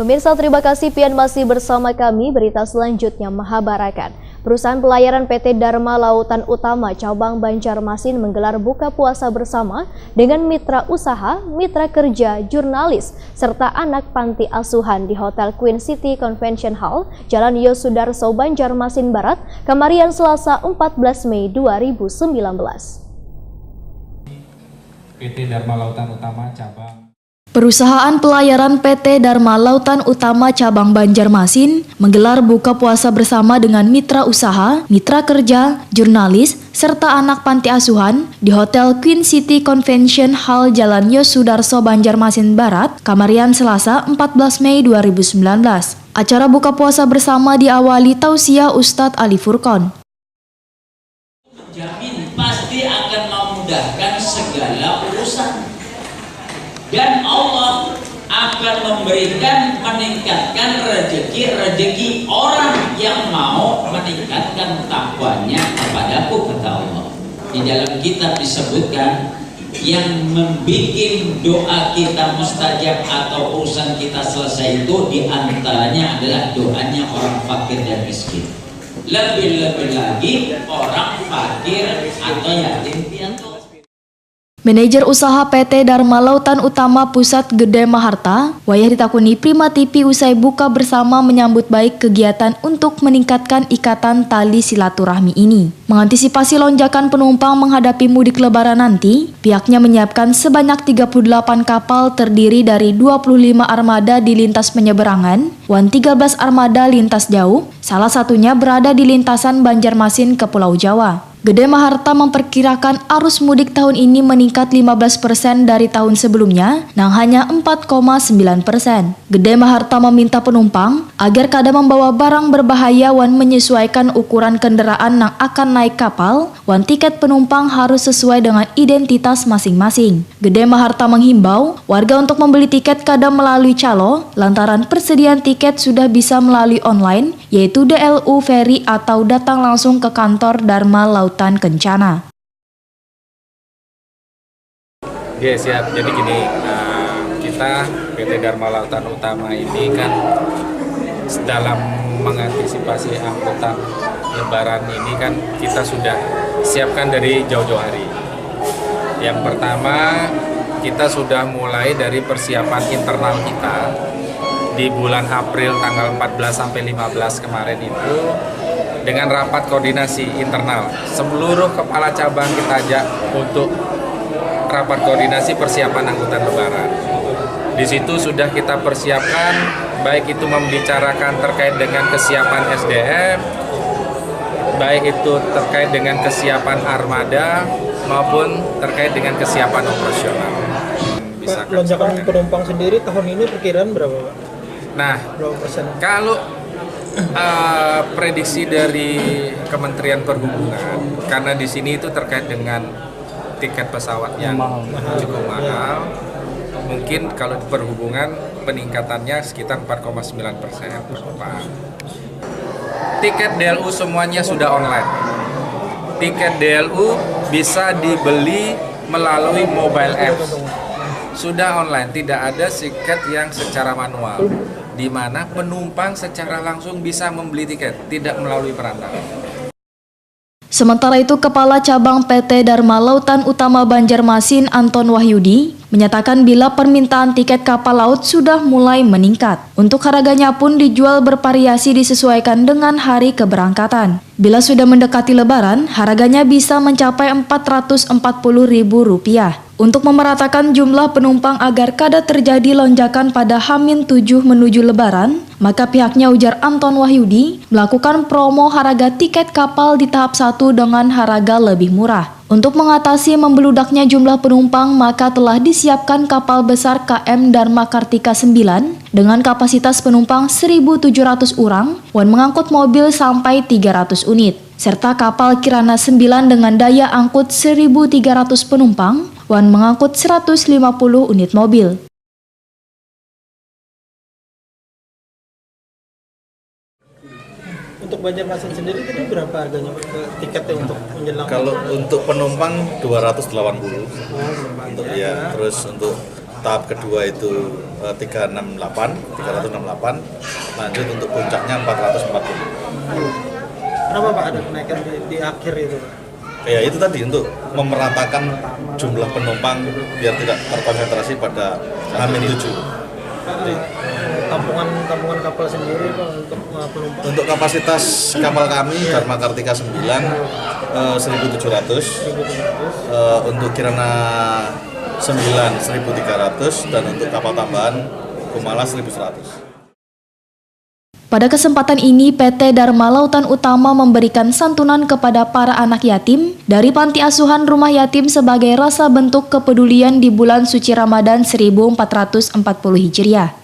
Pemirsa, terima kasih pian masih bersama kami. Berita selanjutnya Mahabarakan. Perusahaan pelayaran PT Dharma Lautan Utama Cabang Banjarmasin menggelar buka puasa bersama dengan mitra usaha, mitra kerja, jurnalis, serta anak panti asuhan di Hotel Queen City Convention Hall, Jalan Yosudarso, Banjarmasin Barat, Kamarian Selasa 14 Mei 2019. PT Dharma Lautan Utama Cabang Perusahaan pelayaran PT Dharma Lautan Utama Cabang Banjarmasin menggelar buka puasa bersama dengan mitra usaha, mitra kerja, jurnalis, serta anak panti asuhan di Hotel Queen City Convention Hall Jalan Yosudarso, Banjarmasin Barat, Kamarian Selasa 14 Mei 2019. Acara buka puasa bersama diawali tausiah Ustadz Ali Furqon. Jamin pasti akan memudahkan segala urusan. Dan Allah akan memberikan, meningkatkan rezeki orang yang mau meningkatkan takwanya kepadaku, kata Allah. Di dalam kitab disebutkan yang membuat doa kita mustajab atau urusan kita selesai itu diantaranya adalah doanya orang fakir dan miskin. Lebih-lebih lagi orang fakir atau yatim piatu. Manajer usaha PT Dharma Lautan Utama Pusat Gede Maharta, Wayah ditakuni Prima TV usai buka bersama menyambut baik kegiatan untuk meningkatkan ikatan tali silaturahmi ini. Mengantisipasi lonjakan penumpang menghadapi mudik lebaran nanti, pihaknya menyiapkan sebanyak 38 kapal terdiri dari 25 armada di lintas penyeberangan, 13 armada lintas jauh, salah satunya berada di lintasan Banjarmasin ke Pulau Jawa. Gede Maharta memperkirakan arus mudik tahun ini meningkat 15% dari tahun sebelumnya, yang hanya 4,9%. Gede Maharta meminta penumpang agar kada membawa barang berbahaya wan menyesuaikan ukuran kendaraan yang akan naik kapal, wan tiket penumpang harus sesuai dengan identitas masing-masing. Gede Maharta menghimbau warga untuk membeli tiket kada melalui calo, lantaran persediaan tiket sudah bisa melalui online, yaitu DLU Ferry atau datang langsung ke kantor Dharma Lautan Kencana. Oke, siap. Jadi gini, kita PT Dharma Lautan Utama ini kan dalam mengantisipasi angkutan lebaran ini kan kita sudah siapkan dari jauh-jauh hari. Yang pertama, kita sudah mulai dari persiapan internal kita di bulan April tanggal 14 sampai 15 kemarin itu dengan rapat koordinasi internal. Seluruh kepala cabang kita ajak untuk rapat koordinasi persiapan angkutan lebaran. Di situ sudah kita persiapkan, baik itu membicarakan terkait dengan kesiapan SDM, baik itu terkait dengan kesiapan armada, maupun terkait dengan kesiapan operasional. Pak, lonjakan penumpang sendiri tahun ini perkiraan berapa, Pak? Nah, berapa persen? kalau prediksi dari Kementerian Perhubungan, karena di sini itu terkait dengan tiket pesawat yang cukup mahal, mungkin kalau di perhubungan peningkatannya sekitar 4,9%. Tiket DLU semuanya sudah online. Tiket DLU bisa dibeli melalui mobile apps. Sudah online, tidak ada tiket yang secara manual, di mana penumpang secara langsung bisa membeli tiket, tidak melalui perantara. Sementara itu, Kepala Cabang PT Dharma Lautan Utama Banjarmasin Anton Wahyudi menyatakan bila permintaan tiket kapal laut sudah mulai meningkat. Untuk harganya pun dijual bervariasi disesuaikan dengan hari keberangkatan. Bila sudah mendekati lebaran, harganya bisa mencapai Rp440.000. Untuk memeratakan jumlah penumpang agar kada terjadi lonjakan pada H-7 menuju lebaran, maka pihaknya, ujar Anton Wahyudi, melakukan promo harga tiket kapal di tahap 1 dengan harga lebih murah. Untuk mengatasi membeludaknya jumlah penumpang, maka telah disiapkan kapal besar KM Dharma Kartika 9 dengan kapasitas penumpang 1.700 orang dan mengangkut mobil sampai 300 unit, serta kapal Kirana 9 dengan daya angkut 1.300 penumpang dan mengangkut 150 unit mobil. Untuk Banjarmasin sendiri tadi berapa harganya tiketnya untuk menjelang? Kalau untuk penumpang 280. Untuk ya, terus untuk tahap kedua itu 368, lanjut untuk puncaknya 440. Kenapa Pak ada kenaikan di akhir itu Pak? Ya itu tadi, untuk memeratakan jumlah penumpang biar tidak terkonsentrasi pada H-7. Jadi, tampungan kapal sendiri Pak untuk penumpang? untuk kapasitas kapal kami Dharma Kartika 9 1.700, untuk Kirana 9 1.300, dan untuk kapal tambahan Kumala 1.100. Pada kesempatan ini, PT Dharma Lautan Utama memberikan santunan kepada para anak yatim dari Panti Asuhan Rumah Yatim sebagai rasa bentuk kepedulian di bulan suci Ramadan 1440 Hijriah.